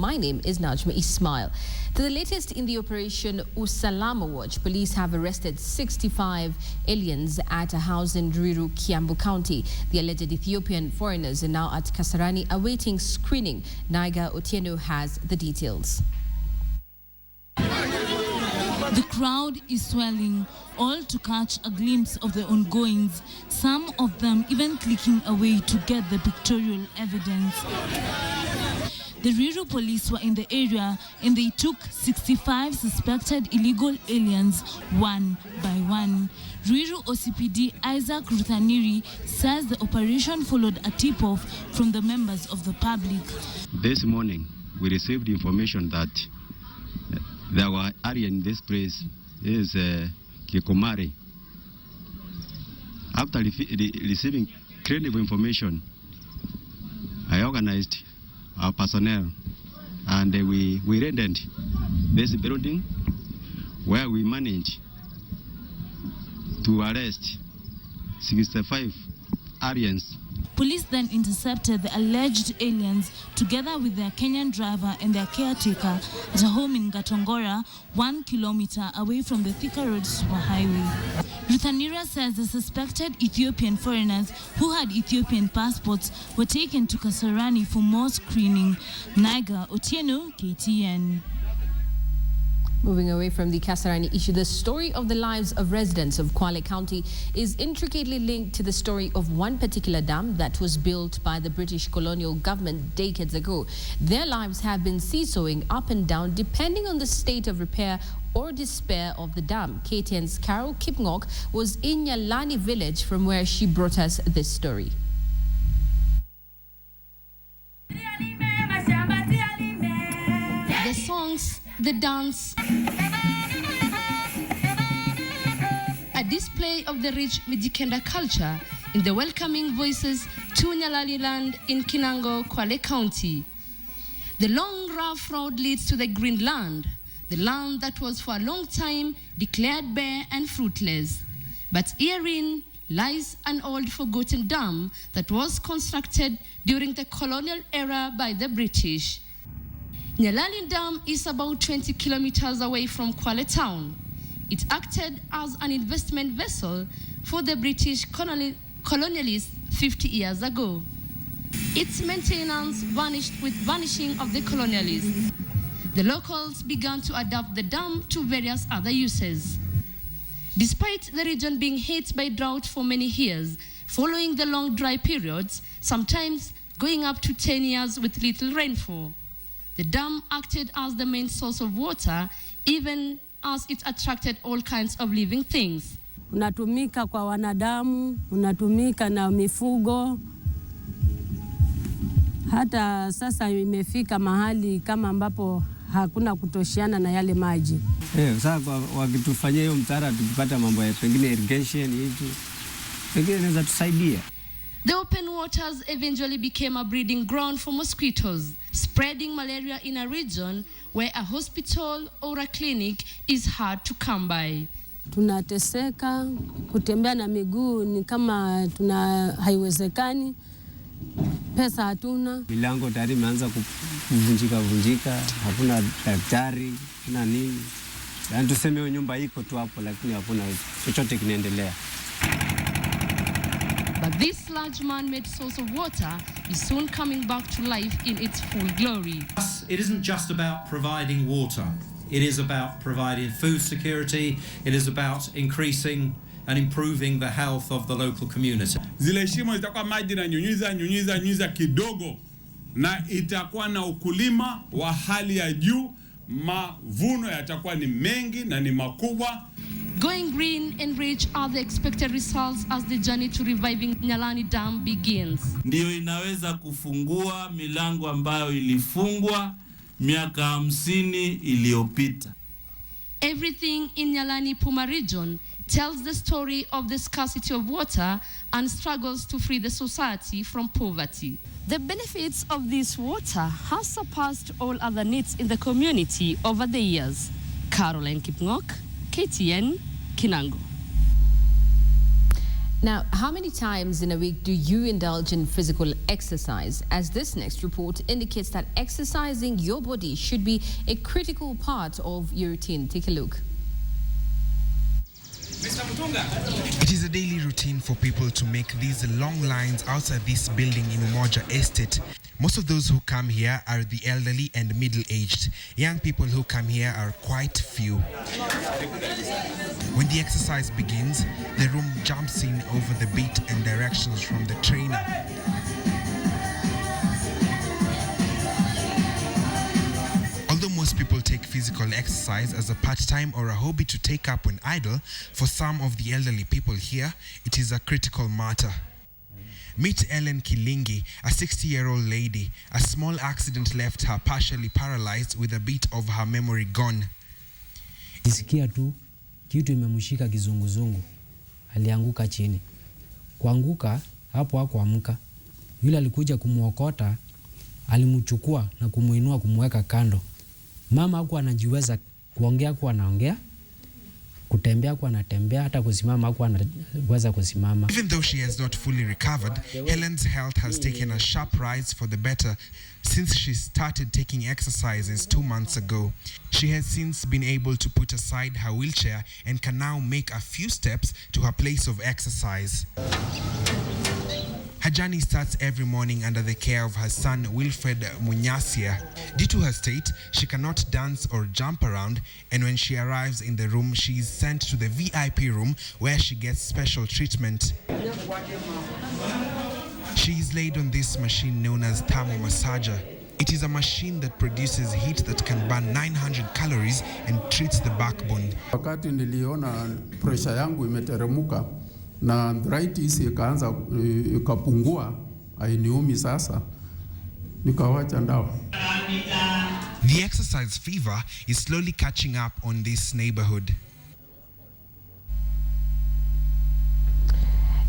My name is Najma Ismail. To the latest in the Operation Usalama Watch, police have arrested 65 aliens at a house in Ruiru, Kiambu County. The alleged Ethiopian foreigners are now at Kasarani awaiting screening. Naiga Otieno has the details. The crowd is swelling, all to catch a glimpse of the ongoings, some of them even clicking away to get the pictorial evidence. The Ruiru police were in the area and they took 65 suspected illegal aliens one by one. Ruiru OCPD Isaac Ruthaniri says the operation followed a tip-off from the members of the public. This morning, we received information that there were area in this place is Kikomari. After receiving credible information, I organized our personnel and we rented this building where we managed to arrest 65 Aryans. Police then intercepted the alleged aliens together with their Kenyan driver and their caretaker at a home in Gatongora, 1 kilometer away from the Thika Road Superhighway. Ruthanira says the suspected Ethiopian foreigners who had Ethiopian passports were taken to Kasarani for more screening. Naiga Otieno, KTN. Moving away from the Kasarani issue, the story of the lives of residents of Kwale County is intricately linked to the story of one particular dam that was built by the British colonial government decades ago. Their lives have been seesawing up and down depending on the state of repair or despair of the dam. KTN's Carol Kipngok was in Nyalani village, from where she brought us this story. The songs, the dance, a display of the rich Mijikenda culture in the welcoming voices to Nyalani land in Kinango, Kwale County. The long rough road leads to the green land, the land that was for a long time declared bare and fruitless. But herein lies an old forgotten dam that was constructed during the colonial era by the British. Nyalani Dam is about 20 kilometers away from Kwale town. It acted as an investment vessel for the British colonialists 50 years ago. Its maintenance vanished with vanishing of the colonialists. The locals began to adapt the dam to various other uses. Despite the region being hit by drought for many years, following the long dry periods, sometimes going up to 10 years with little rainfall, the dam acted as the main source of water, even as it attracted all kinds of living things. Unatumika kwa wanadamu, unatumika na mifugo. Hata sasa imefika mahali kama ambapo hakuna kutoshiana na yale maji. Sasa wakitufanyia hiyo mtara tukipata mambo ya pengine irrigation hivi, pengine inaweza tusaidia. The open waters eventually became a breeding ground for mosquitoes, spreading malaria in a region where a hospital or a clinic is hard to come by. Tunateseka, kutembea na miguu ni kama haiwezekani. Pesa hatuna. Milango tayari imeanza kuvunjika, hakuna daktari, hakuna nini. Yaani tuseme hiyo nyumba iko tu hapo lakini hakuna chochote kinaendelea. But this large man-made source of water is soon coming back to life in its full glory. It isn't just about providing water. It is about providing food security. It is about increasing and improving the health of the local community. Zile shimo zitakuwa maji na nyunyiza kidogo, na itakuwa na ukulima wa hali ya juu. Mavuno yatakuwa ni mengi na ni makubwa. Going green and rich are the expected results as the journey to reviving Nyalani Dam begins. Ndio inaweza kufungua milango ambayo ilifungwa miaka 50 iliyopita. Everything in Nyalani Puma region tells the story of the scarcity of water and struggles to free the society from poverty. The benefits of this water have surpassed all other needs in the community over the years. Caroline Kipngok, KTN, Kinango. Now, how many times in a week do you indulge in physical exercise? As this next report indicates that exercising your body should be a critical part of your routine. Take a look. It is a daily routine for people to make these long lines outside this building in Umoja Estate. Most of those who come here are the elderly and middle-aged. Young people who come here are quite few. When the exercise begins, the room jumps in over the beat and directions from the trainer. Although most people take physical exercise as a part-time or a hobby to take up when idle, for some of the elderly people here, it is a critical matter. Meet Ellen Kilingi, a 60-year-old lady. A small accident left her partially paralyzed with a bit of her memory gone. Isikia tu kitu imemshika kizunguzungu, alianguka chini. Kuanguka hapo hakuamka. Yule alikuja kumuokota, alimchukua na kumuinua kumweka kando. Mama hakuwa anajiweza, kuongea kwa anaongea, kutembea kwa anatembea, hata kusimama kwa anaweza kusimama. Even though she has not fully recovered, Helen's health has taken a sharp rise for the better since she started taking exercises 2 months ago. She has since been able to put aside her wheelchair and can now make a few steps to her place of exercise. Her journey starts every morning under the care of her son, Wilfred Munyasia. Due to her state, she cannot dance or jump around, and when she arrives in the room, she is sent to the VIP room where she gets special treatment. She is laid on this machine known as thermo massager. It is a machine that produces heat that can burn 900 calories and treats the backbone. Wakati niliona pressure yangu imeteremuka na arthritis ikaanza ikapungua, hainiumi sasa, nikawacha ndawa. The exercise fever is slowly catching up on this neighborhood.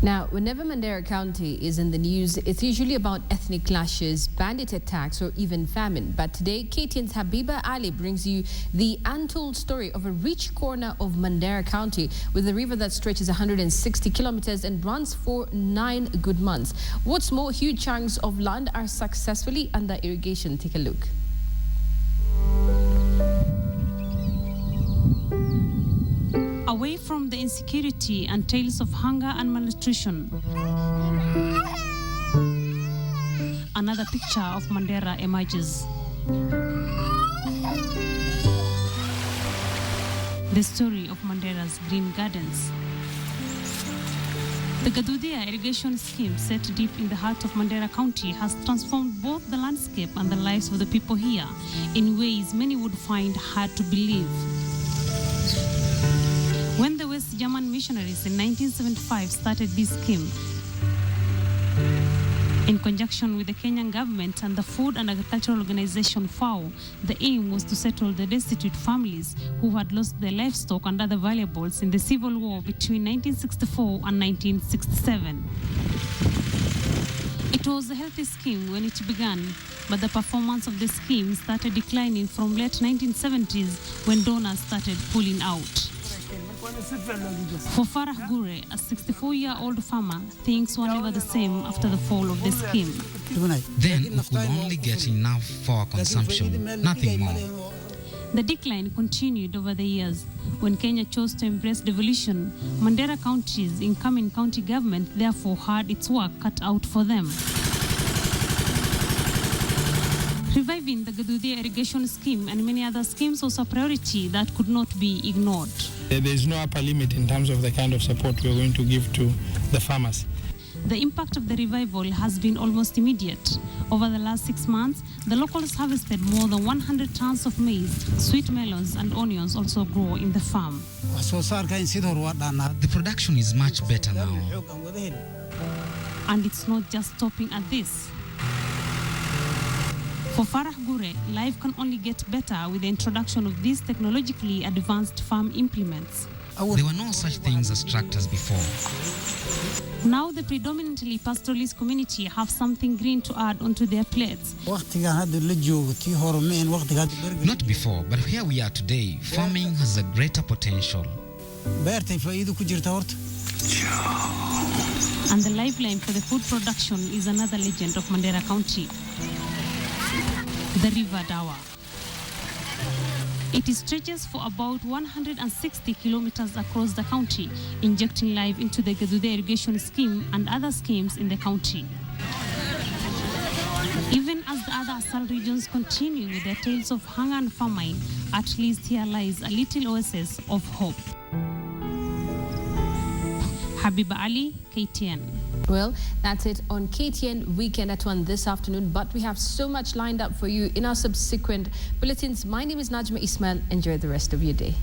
Now, whenever Mandera County is in the news, it's usually about ethnic clashes, bandit attacks, or even famine. But today, KTN's Habiba Ali brings you the untold story of a rich corner of Mandera County with a river that stretches 160 kilometers and runs for 9 good months. What's more, huge chunks of land are successfully under irrigation. Take a look. Away from the insecurity and tales of hunger and malnutrition, another picture of Mandera emerges. The story of Mandera's green gardens. The Gadudia irrigation scheme, set deep in the heart of Mandera County, has transformed both the landscape and the lives of the people here in ways many would find hard to believe. When the West German missionaries in 1975 started this scheme, in conjunction with the Kenyan government and the Food and Agricultural Organization FAO, the aim was to settle the destitute families who had lost their livestock and other valuables in the civil war between 1964 and 1967. It was a healthy scheme when it began, but the performance of the scheme started declining from late 1970s when donors started pulling out. For Farah Gure, a 64-year-old farmer, things were never the same after the fall of the scheme. Then we could only get enough for our consumption, nothing more. The decline continued over the years. When Kenya chose to embrace devolution, Mandera County's incoming county government therefore had its work cut out for them. Reviving the Gadudia irrigation scheme and many other schemes was a priority that could not be ignored. There is no upper limit in terms of the kind of support we are going to give to the farmers. The impact of the revival has been almost immediate. Over the last 6 months, the locals harvested more than 100 tons of maize. Sweet melons and onions also grow in the farm. The production is much better now. And it's not just stopping at this. For Farah Gure, life can only get better with the introduction of these technologically advanced farm implements. There were no such things as tractors before. Now the predominantly pastoralist community have something green to add onto their plates. Not before, but here we are today. Farming has a greater potential. And the lifeline for the food production is another legend of Mandera County, the River Dawa. It stretches for about 160 kilometers across the county, injecting life into the Gedude irrigation scheme and other schemes in the county. Even as the other Asal regions continue with their tales of hunger and famine, at least here lies a little oasis of hope. Habiba Ali, KTN. Well, that's it on KTN Weekend at 1 this afternoon, but we have so much lined up for you in our subsequent bulletins. My name is Najma Ismail. Enjoy the rest of your day.